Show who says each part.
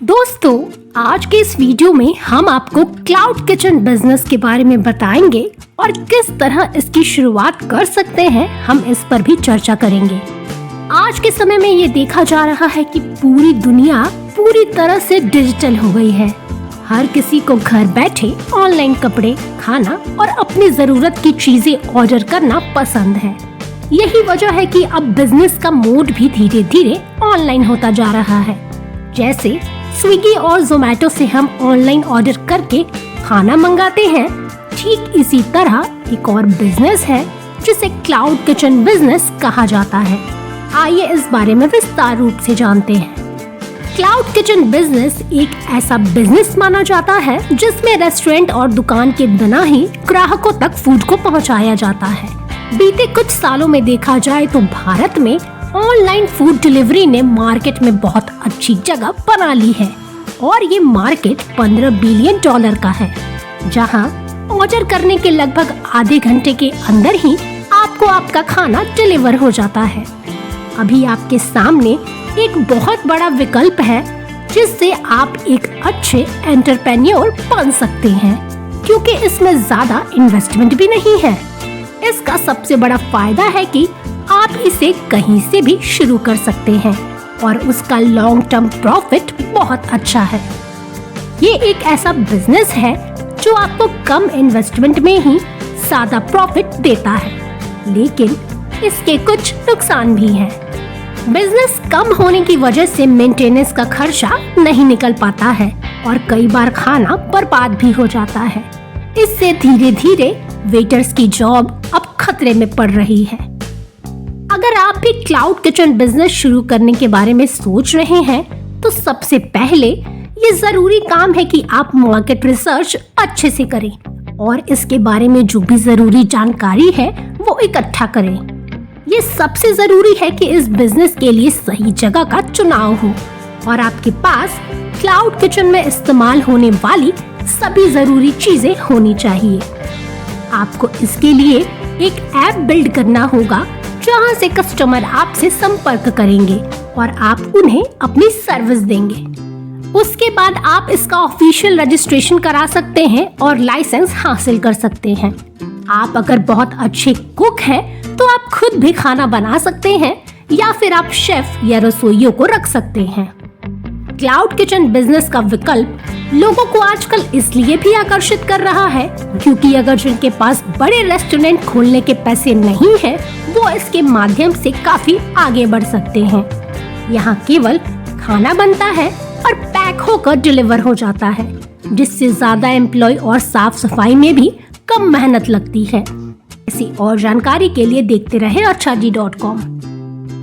Speaker 1: दोस्तों, आज के इस वीडियो में हम आपको क्लाउड किचन बिजनेस के बारे में बताएंगे और किस तरह इसकी शुरुआत कर सकते हैं, हम इस पर भी चर्चा करेंगे। आज के समय में ये देखा जा रहा है कि पूरी दुनिया पूरी तरह से डिजिटल हो गई है। हर किसी को घर बैठे ऑनलाइन कपड़े, खाना और अपनी जरूरत की चीजें ऑर्डर करना पसंद है। यही वजह है कि अब बिजनेस का मोड भी धीरे धीरे ऑनलाइन होता जा रहा है। जैसे स्विगी और जोमेटो से हम ऑनलाइन ऑर्डर करके खाना मंगाते हैं, ठीक इसी तरह एक और बिजनेस है जिसे क्लाउड किचन बिजनेस कहा जाता है। आइए इस बारे में विस्तार रूप से जानते हैं। क्लाउड किचन बिजनेस एक ऐसा बिजनेस माना जाता है जिसमें रेस्टोरेंट और दुकान के बिना ही ग्राहकों तक फूड को पहुंचाया जाता है। बीते कुछ सालों में देखा जाए तो भारत में ऑनलाइन फूड डिलीवरी ने मार्केट में बहुत अच्छी जगह बना ली है और ये मार्केट $15 बिलियन का है, जहां ऑर्डर करने के लगभग आधे घंटे के अंदर ही आपको आपका खाना डिलीवर हो जाता है। अभी आपके सामने एक बहुत बड़ा विकल्प है जिससे आप एक अच्छे एंटरप्रेन्योर बन सकते हैं, क्योंकि इसमें ज्यादा इन्वेस्टमेंट भी नहीं है। इसका सबसे बड़ा फायदा है कि आप इसे कहीं से भी शुरू कर सकते हैं और उसका लॉन्ग टर्म प्रॉफिट बहुत अच्छा है। ये एक ऐसा बिजनेस है जो आपको कम इन्वेस्टमेंट में ही ज्यादा प्रॉफिट देता है, लेकिन इसके कुछ नुकसान भी हैं। बिजनेस कम होने की वजह से मेंटेनेंस का खर्चा नहीं निकल पाता है और कई बार खाना बर्बाद भी हो जाता है। इससे धीरे धीरे वेटर्स की जॉब अब खतरे में पड़ रही है। अगर आप भी क्लाउड किचन बिजनेस शुरू करने के बारे में सोच रहे हैं तो सबसे पहले ये जरूरी काम है कि आप मार्केट रिसर्च अच्छे से करें और इसके बारे में जो भी जरूरी जानकारी है वो इकट्ठा करें। ये सबसे जरूरी है कि इस बिजनेस के लिए सही जगह का चुनाव हो और आपके पास क्लाउड किचन में इस्तेमाल होने वाली सभी जरूरी चीजें होनी चाहिए। आपको इसके लिए एक ऐप बिल्ड करना होगा जहां से कस्टमर आपसे संपर्क करेंगे और आप उन्हें अपनी सर्विस देंगे। उसके बाद आप इसका ऑफिशियल रजिस्ट्रेशन करा सकते हैं और लाइसेंस हासिल कर सकते हैं। आप अगर बहुत अच्छे कुक हैं तो आप खुद भी खाना बना सकते हैं या फिर आप शेफ या रसोइयों को रख सकते हैं। क्लाउड किचन बिजनेस का विकल्प लोगों को आजकल इसलिए भी आकर्षित कर रहा है क्योंकि अगर जिनके पास बड़े रेस्टोरेंट खोलने के पैसे नहीं हैं, वो इसके माध्यम से काफी आगे बढ़ सकते हैं। यहाँ केवल खाना बनता है और पैक होकर डिलीवर हो जाता है, जिससे ज्यादा एम्प्लॉय और साफ सफाई में भी कम मेहनत लगती है। ऐसी और जानकारी के लिए देखते रहे अच्छा जी.com।